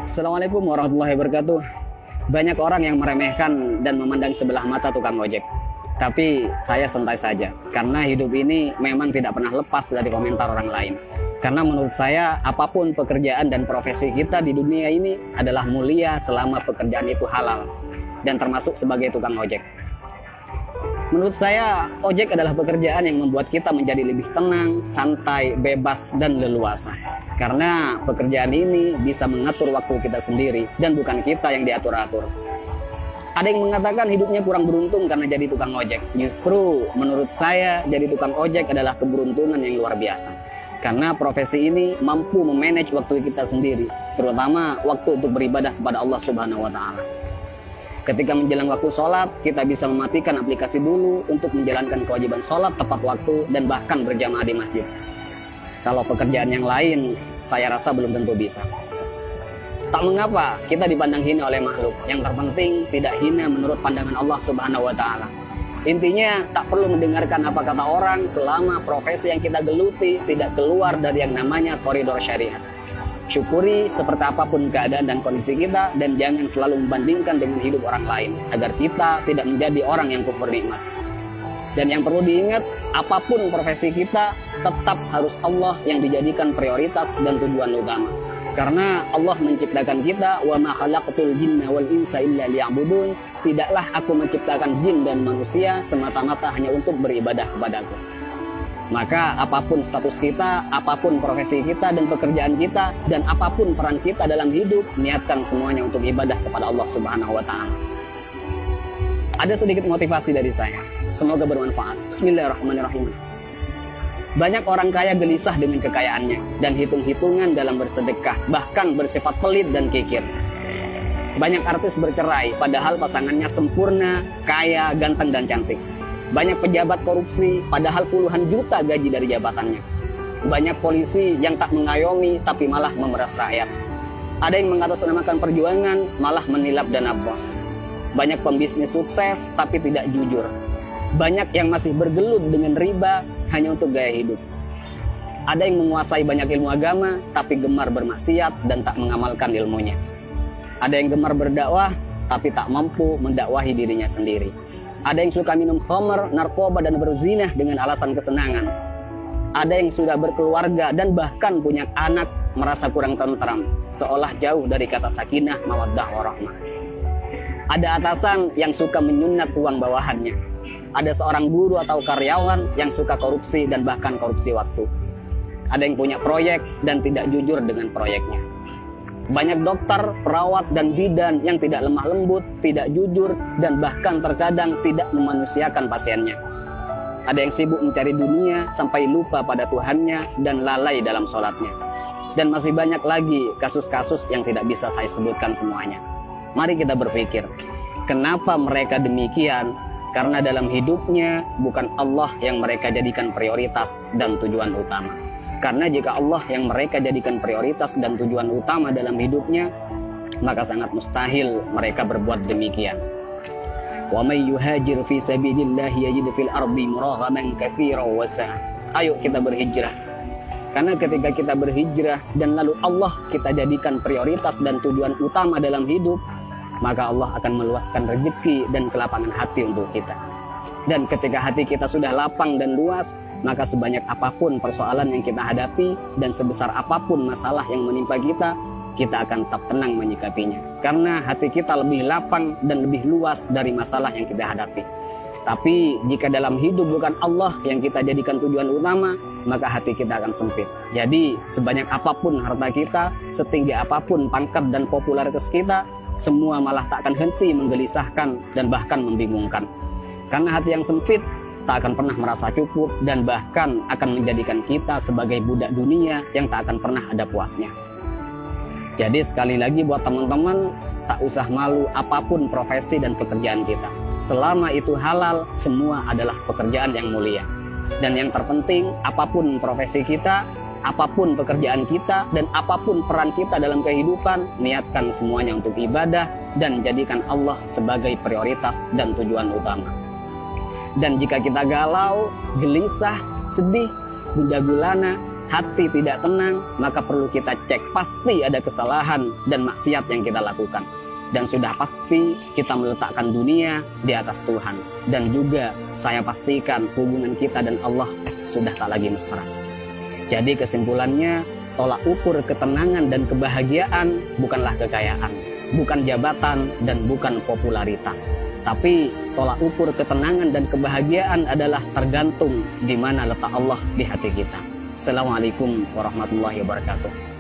Assalamualaikum warahmatullahi wabarakatuh. Banyak orang yang meremehkan dan memandang sebelah mata tukang ojek. Tapi saya santai saja, karena hidup ini memang tidak pernah lepas dari komentar orang lain. Karena menurut saya, apapun pekerjaan dan profesi kita di dunia ini adalah mulia selama pekerjaan itu halal, dan termasuk sebagai tukang ojek. Menurut saya, ojek adalah pekerjaan yang membuat kita menjadi lebih tenang, santai, bebas, dan leluasa. Karena pekerjaan ini bisa mengatur waktu kita sendiri, dan bukan kita yang diatur-atur. Ada yang mengatakan hidupnya kurang beruntung karena jadi tukang ojek. Justru, menurut saya, jadi tukang ojek adalah keberuntungan yang luar biasa. Karena profesi ini mampu memanage waktu kita sendiri, terutama waktu untuk beribadah kepada Allah Subhanahu wa Ta'ala. Ketika menjelang waktu sholat, kita bisa mematikan aplikasi dulu untuk menjalankan kewajiban sholat tepat waktu dan bahkan berjamaah di masjid. Kalau pekerjaan yang lain, saya rasa belum tentu bisa. Tak mengapa kita dipandang hina oleh makhluk. Yang terpenting tidak hina menurut pandangan Allah Subhanahu wa Ta'ala. Intinya tak perlu mendengarkan apa kata orang selama profesi yang kita geluti tidak keluar dari yang namanya koridor syariat. Syukuri seperti apapun keadaan dan kondisi kita, dan jangan selalu membandingkan dengan hidup orang lain agar kita tidak menjadi orang yang kufur nikmat. Dan yang perlu diingat, apapun profesi kita tetap harus Allah yang dijadikan prioritas dan tujuan utama. Karena Allah menciptakan kita, wa ma khalaqtul jinna wal insa illa liya'budun. Tidaklah aku menciptakan jin dan manusia semata-mata hanya untuk beribadah kepadaku. Maka apapun status kita, apapun profesi kita dan pekerjaan kita, dan apapun peran kita dalam hidup, niatkan semuanya untuk ibadah kepada Allah Subhanahu wa Ta'ala. Ada sedikit motivasi dari saya, semoga bermanfaat. Bismillahirrahmanirrahim. Banyak orang kaya gelisah dengan kekayaannya dan hitung-hitungan dalam bersedekah, bahkan bersifat pelit dan kikir. Banyak artis bercerai padahal pasangannya sempurna, kaya, ganteng dan cantik. Banyak pejabat korupsi, padahal puluhan juta gaji dari jabatannya. Banyak polisi yang tak mengayomi, tapi malah memeras rakyat. Ada yang mengatasnamakan perjuangan, malah menilap dana bos. Banyak pembisnis sukses, tapi tidak jujur. Banyak yang masih bergelut dengan riba, hanya untuk gaya hidup. Ada yang menguasai banyak ilmu agama, tapi gemar bermaksiat dan tak mengamalkan ilmunya. Ada yang gemar berdakwah, tapi tak mampu mendakwahi dirinya sendiri. Ada yang suka minum khamr, narkoba, dan berzinah dengan alasan kesenangan. Ada yang sudah berkeluarga dan bahkan punya anak merasa kurang tentram, seolah jauh dari kata sakinah, mawaddah, warahmah. Ada atasan yang suka menyunat uang bawahannya. Ada seorang guru atau karyawan yang suka korupsi dan bahkan korupsi waktu. Ada yang punya proyek dan tidak jujur dengan proyeknya. Banyak dokter, perawat, dan bidan yang tidak lemah lembut, tidak jujur, dan bahkan terkadang tidak memanusiakan pasiennya. Ada yang sibuk mencari dunia sampai lupa pada Tuhannya dan lalai dalam sholatnya. Dan masih banyak lagi kasus-kasus yang tidak bisa saya sebutkan semuanya. Mari kita berpikir, kenapa mereka demikian? Karena dalam hidupnya bukan Allah yang mereka jadikan prioritas dan tujuan utama. Karena jika Allah yang mereka jadikan prioritas dan tujuan utama dalam hidupnya, maka sangat mustahil mereka berbuat demikian. Wa may yuhajir fi sabilillah yajid fil ardi muraghaman katsiran wa sa'a. Ayo kita berhijrah. Karena ketika kita berhijrah dan lalu Allah kita jadikan prioritas dan tujuan utama dalam hidup, maka Allah akan meluaskan rezeki dan kelapangan hati untuk kita. Dan ketika hati kita sudah lapang dan luas, maka sebanyak apapun persoalan yang kita hadapi dan sebesar apapun masalah yang menimpa kita, kita akan tetap tenang menyikapinya. Karena hati kita lebih lapang dan lebih luas dari masalah yang kita hadapi. Tapi jika dalam hidup bukan Allah yang kita jadikan tujuan utama, maka hati kita akan sempit. Jadi sebanyak apapun harta kita, setinggi apapun pangkat dan popularitas kita, semua malah tak akan henti menggelisahkan dan bahkan membingungkan. Karena hati yang sempit tak akan pernah merasa cukup dan bahkan akan menjadikan kita sebagai budak dunia yang tak akan pernah ada puasnya. Jadi sekali lagi buat teman-teman, tak usah malu apapun profesi dan pekerjaan kita. Selama itu halal, semua adalah pekerjaan yang mulia. Dan yang terpenting, apapun profesi kita, apapun pekerjaan kita, dan apapun peran kita dalam kehidupan, niatkan semuanya untuk ibadah dan jadikan Allah sebagai prioritas dan tujuan utama. Dan jika kita galau, gelisah, sedih, gundah gulana, hati tidak tenang, maka perlu kita cek. Pasti ada kesalahan dan maksiat yang kita lakukan. Dan sudah pasti kita meletakkan dunia di atas Tuhan. Dan juga saya pastikan hubungan kita dan Allah sudah tak lagi mesra. Jadi kesimpulannya, tolak ukur ketenangan dan kebahagiaan bukanlah kekayaan, bukan jabatan, dan bukan popularitas. Tapi tolak ukur ketenangan dan kebahagiaan adalah tergantung di mana letak Allah di hati kita. Assalamualaikum warahmatullahi wabarakatuh.